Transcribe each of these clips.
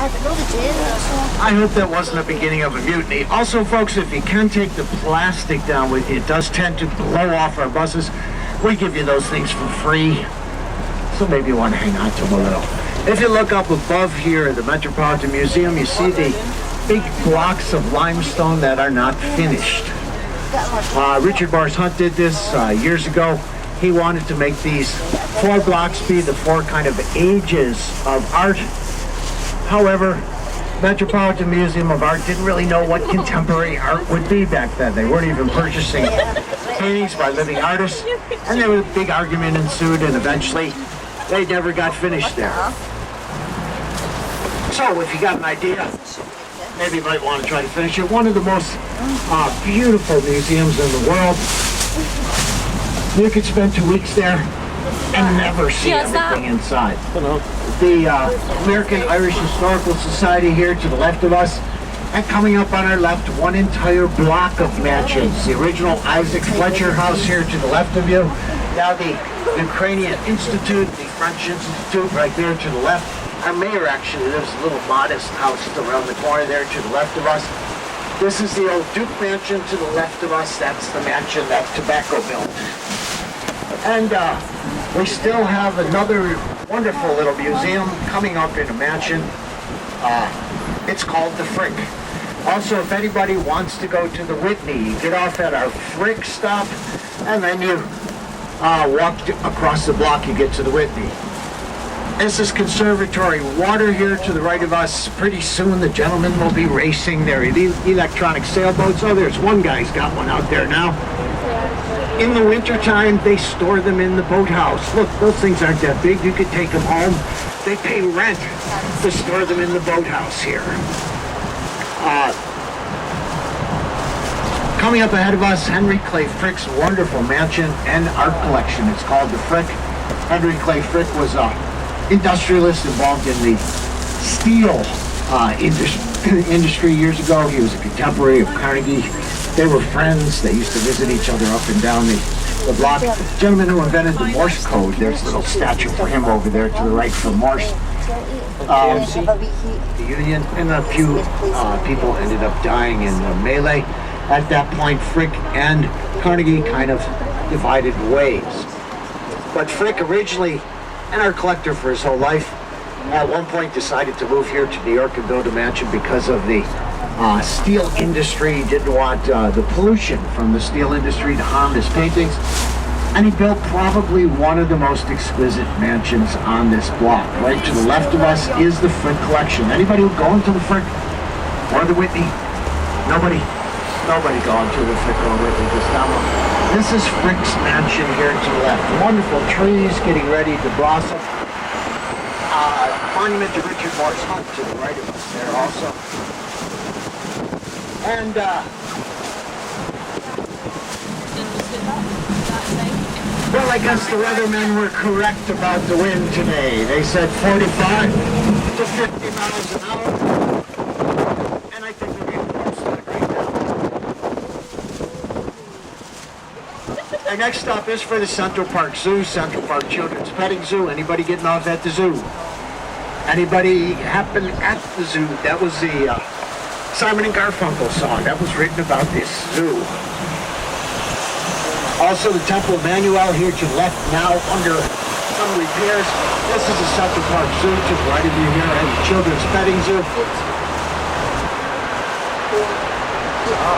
I hope that wasn't the beginning of a mutiny. Also, folks, if you can take the plastic down with you, it does tend to blow off our buses. We give you those things for free, so maybe you want to hang on to them a little. If you look up above here at the Metropolitan Museum, you see the big blocks of limestone that are not finished. Richard Morris Hunt did this years ago. He wanted to make these 4 blocks be the 4 kind of ages of art. However, Metropolitan Museum of Art didn't really know what contemporary art would be back then. They weren't even purchasing paintings by living artists, and there was a big argument ensued, and eventually they never got finished there. So if you got an idea, maybe you might want to try to finish it. One of the most beautiful museums in the world. You could spend 2 weeks there and never see everything inside. The American Irish Historical Society here to the left of us, and coming up on our left, one entire block of mansions. The original Isaac Fletcher house here to the left of you. Now the Ukrainian Institute, the French Institute right there to the left. Our mayor actually lives in a little modest house around the corner there to the left of us. This is the old Duke Mansion to the left of us. That's the mansion that Tobacco built. And we still have another wonderful little museum coming up in a mansion. It's called the Frick. Also, if anybody wants to go to the Whitney, you get off at our Frick stop, and then you walk across the block, you get to the Whitney. This is Conservatory Water here to the right of us. Pretty soon the gentlemen will be racing their electronic sailboats. Oh, there's one guy's got one out there now. In the wintertime, they store them in the boathouse. Look, those things aren't that big. You could take them home. They pay rent to store them in the boathouse here. Coming up ahead of us, Henry Clay Frick's wonderful mansion and art collection. It's called the Frick. Henry Clay Frick was an industrialist involved in the steel industry years ago. He was a contemporary of Carnegie. They were friends. They used to visit each other up and down the block. The gentleman who invented the Morse code, there's a little statue for him over there to the right for Morse. The Union, and a few people ended up dying in the melee. At that point, Frick and Carnegie kind of divided ways. But Frick originally, and our collector for his whole life, at one point decided to move here to New York and build a mansion because of the steel industry. He didn't want the pollution from the steel industry to harm his paintings. And he built probably one of the most exquisite mansions on this block. Right to the left of us is the Frick collection. Anybody going to the Frick or the Whitney? Nobody going to the Frick or Whitney this time. This is Frick's mansion here to the left. Wonderful trees getting ready to blossom. Monument to Richard Morris Hunt to the right of us there also. And well, I guess the weathermen were correct about the wind today. They said 45 to 50 miles an hour. And I think we're getting close to the green now. Our next stop is for the Central Park Zoo, Central Park Children's Petting Zoo. Anybody getting off at the zoo? Anybody happen at the zoo? That was the Simon and Garfunkel song that was written about this zoo. Also, the Temple of Emmanuel here to the left, now under some repairs. This is the Central Park Zoo to the right of you here, and the Children's Petting Zoo.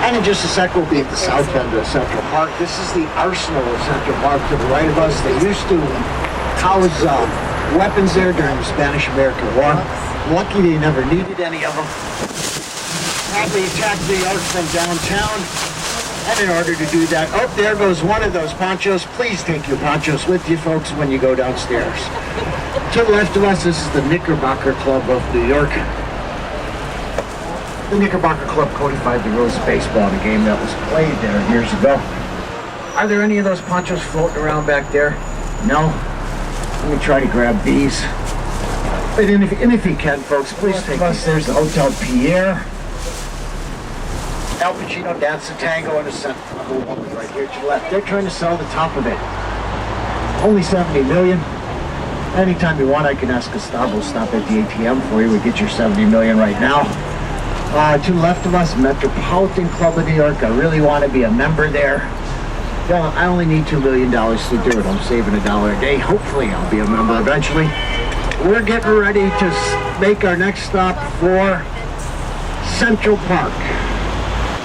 And in just a sec, we'll be at the south end of Central Park. This is the Arsenal of Central Park to the right of us. They used to house weapons there during the Spanish-American War. Lucky they never needed any of them. They attacked New York from downtown. And in order to do that, oh, there goes one of those ponchos. Please take your ponchos with you, folks, when you go downstairs. To the left of us, this is the Knickerbocker Club of New York. The Knickerbocker Club codified the rules of baseball in a game that was played there years ago. Are there any of those ponchos floating around back there? No? Let me try to grab these. And if you can, folks, please take us. There's the Hotel Pierre. Al Pacino Dance the Tango in the center. Right here to the left. They're trying to sell the top of it. Only $70 million. Anytime you want, I can ask Gustavo stop at the ATM for you. We get your $70 million right now. To the left of us, Metropolitan Club of New York. I really want to be a member there. Well, I only need $2 million to do it. I'm saving $1 a day. Hopefully, I'll be a member eventually. We're getting ready to make our next stop for Central Park.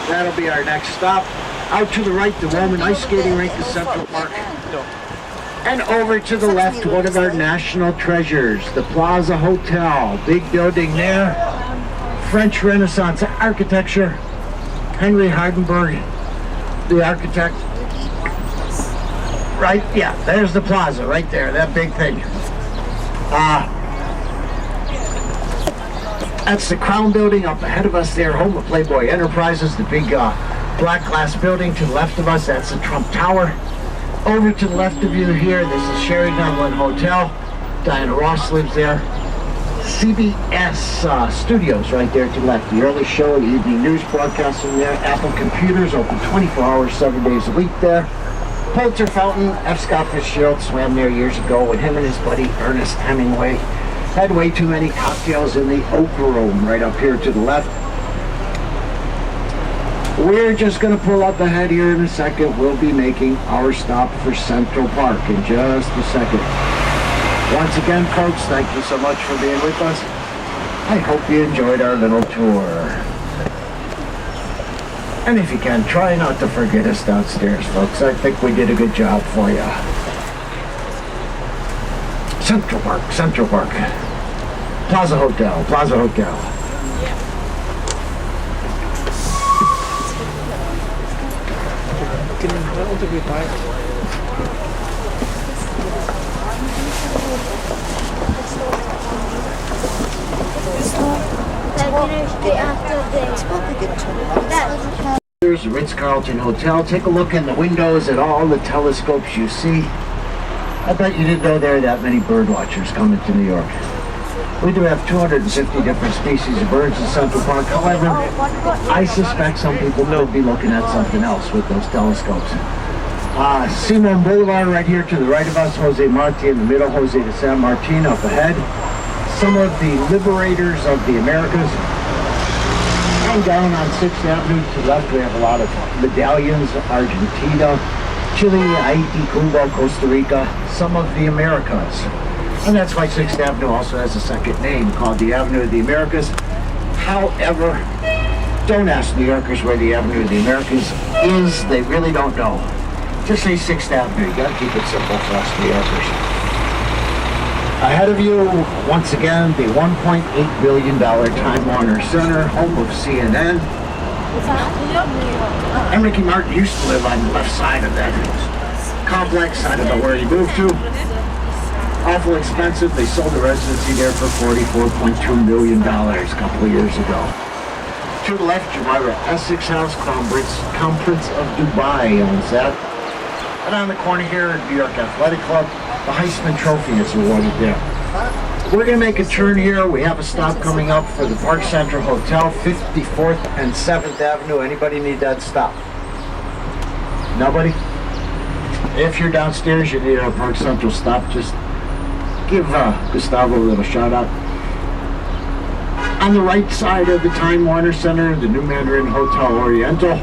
That'll be our next stop. Out to the right, the Roman ice skating rink is Central Park. And over to the left, one of our national treasures, the Plaza Hotel. Big building there. French Renaissance architecture. Henry Hardenberg, the architect. Right, yeah, there's the plaza right there, that big thing. That's the Crown Building up ahead of us there, home of Playboy Enterprises, the big black glass building to the left of us, that's the Trump Tower. Over to the left of you here, this is Sheraton Hotel. Diana Ross lives there. CBS Studios right there to the left. The early show, the evening news broadcasting there. Apple Computers open 24 hours, 7 days a week there. Pulitzer Fountain, F. Scott Fitzgerald swam there years ago with him and his buddy Ernest Hemingway. Had way too many cocktails in the Oak Room right up here to the left. We're just going to pull up ahead here in a second. We'll be making our stop for Central Park in just a second. Once again, folks, thank you so much for being with us. I hope you enjoyed our little tour. And if you can, try not to forget us downstairs, folks. I think we did a good job for you. Central Park, Central Park. Plaza Hotel, Plaza Hotel. Here's the Ritz-Carlton Hotel. Take a look in the windows at all the telescopes you see. I bet you didn't know there are that many bird watchers coming to New York. We do have 250 different species of birds in Central Park. However, I suspect some people could be looking at something else with those telescopes. Simon Boulevard right here to the right of us, Jose Marti in the middle, Jose de San Martin up ahead. Some of the liberators of the Americas. And down on 6th Avenue to the left, we have a lot of medallions, Argentina, Chile, Haiti, Cuba, Costa Rica, some of the Americas. And that's why 6th Avenue also has a second name called the Avenue of the Americas. However, don't ask New Yorkers where the Avenue of the Americas is. They really don't know. Just say 6th Avenue. You gotta keep it simple for us New Yorkers. Ahead of you, once again, the $1.8 billion Time Warner Center, home of CNN. And Ricky Martin used to live on the left side of that complex. I don't know where he moved to. Awful expensive. They sold the residency there for $44.2 million a couple of years ago. To the left, Jumeirah Essex House, Crown Prince of Dubai owns that. And on the corner here, New York Athletic Club, the Heisman Trophy is awarded there. We're going to make a turn here. We have a stop coming up for the Park Central Hotel, 54th and 7th Avenue. Anybody need that stop? Nobody? If you're downstairs, you need a Park Central stop. Just give Gustavo a little shout out. On the right side of the Time Warner Center, the New Mandarin Hotel Oriental.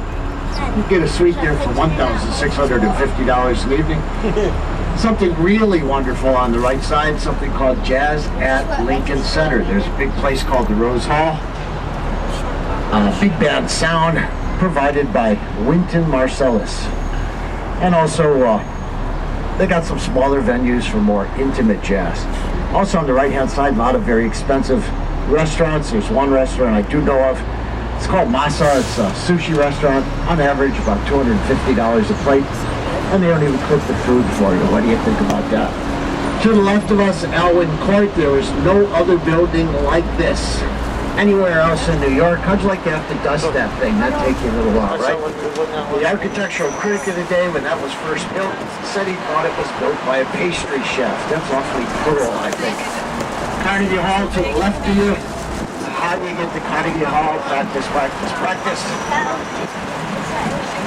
You get a suite there for $1,650 an evening. Something really wonderful on the right side, something called Jazz at Lincoln Center. There's a big place called the Rose Hall. Big band sound provided by Wynton Marsalis. And also, they got some smaller venues for more intimate jazz. Also on the right-hand side, a lot of very expensive restaurants. There's one restaurant I do know of. It's called Masa. It's a sushi restaurant. On average, about $250 a plate. And they don't even cook the food for you. What do you think about that? To the left of us, Alwyn Court, there is no other building like this anywhere else in New York. How'd you like to have to dust that thing? That'd take you a little while, right? The architectural critic of the day, when that was first built, said he thought it was built by a pastry chef. That's awfully cruel, I think. Carnegie Hall to the left of you. How do you get to Carnegie Hall? Practice, practice, practice.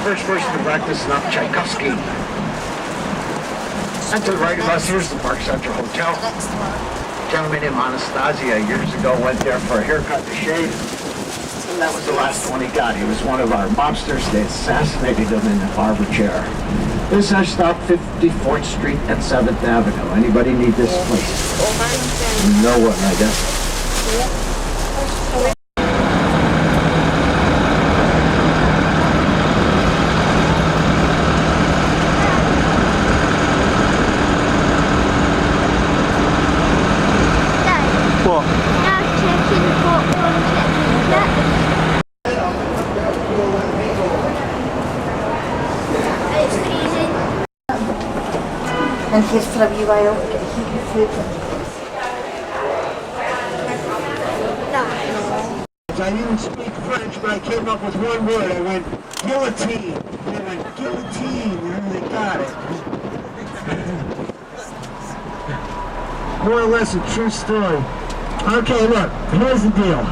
First person to practice, not Tchaikovsky. And to the right of us, here's the Park Central Hotel. A gentleman named Anastasia years ago went there for a haircut and a shave. And that was the last one he got. He was one of our mobsters. They assassinated him in the barber chair. This is stop 54th Street and 7th Avenue. Anybody need this place? No one, I guess. And here's Flavivayo, food. I didn't speak French, but I came up with one word. I went, guillotine. And they went, guillotine, and they got it. More or less a true story. Okay, look, here's the deal.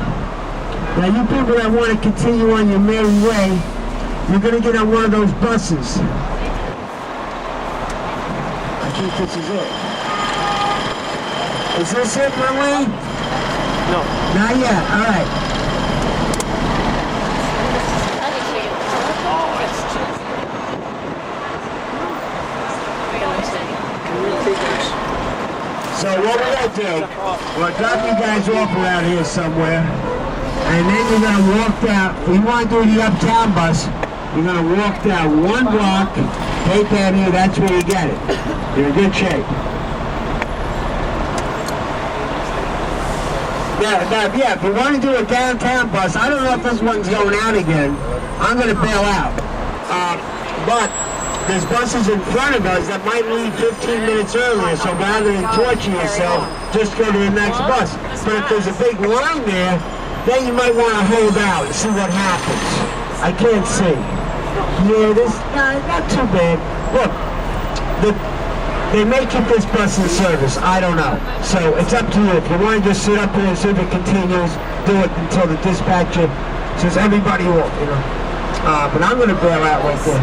Now, you people that want to continue on your merry way, you're going to get on one of those buses. I think this is it. Is this it, Marlene? No. Not yet, all right. So what we're going to do, we'll drop you guys off around here somewhere, and then you're going to walk down. If you want to do the uptown bus, you're going to walk down one block, take that here, that's where you get it. You're in good shape. Yeah, if you want to do a downtown bus, I don't know if this one's going out again. I'm going to bail out. But there's buses in front of us that might leave 15 minutes earlier, so rather than torture yourself, just go to the next bus. But if there's a big line there, then you might want to hold out and see what happens. I can't see. Yeah, not too bad. Look, they may keep this bus in service. I don't know. So it's up to you. If you want to just sit up here and see if it continues, do it until the dispatcher says everybody off, you know. But I'm going to bail out right there.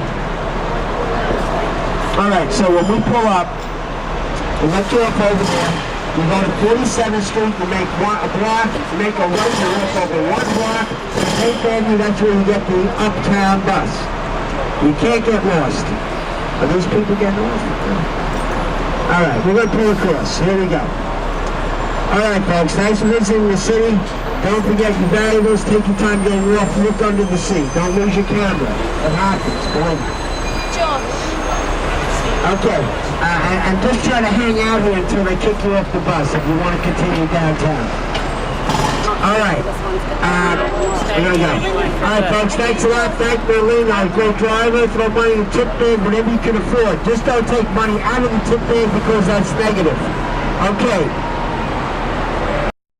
All right, so when we pull up, we let you up over there. You go to 47th Street, you make a block, you make a right, you walk over one block, and 8th Avenue, that's where you get the uptown bus. You can't get lost. Are those people getting lost? All right, we're going to pull across. Here we go. All right, folks, thanks for visiting the city. Don't forget your valuables. Take your time getting off. Look under the seat. Don't lose your camera. It happens, believe me. Okay, and just try to hang out here until they kick you off the bus if you want to continue downtown. All right, here we go. All right, folks, thanks a lot. Thank Berlin, our great driver. Throw money in the tip bag, whatever you can afford. Just don't take money out of the tip bag because that's negative. Okay.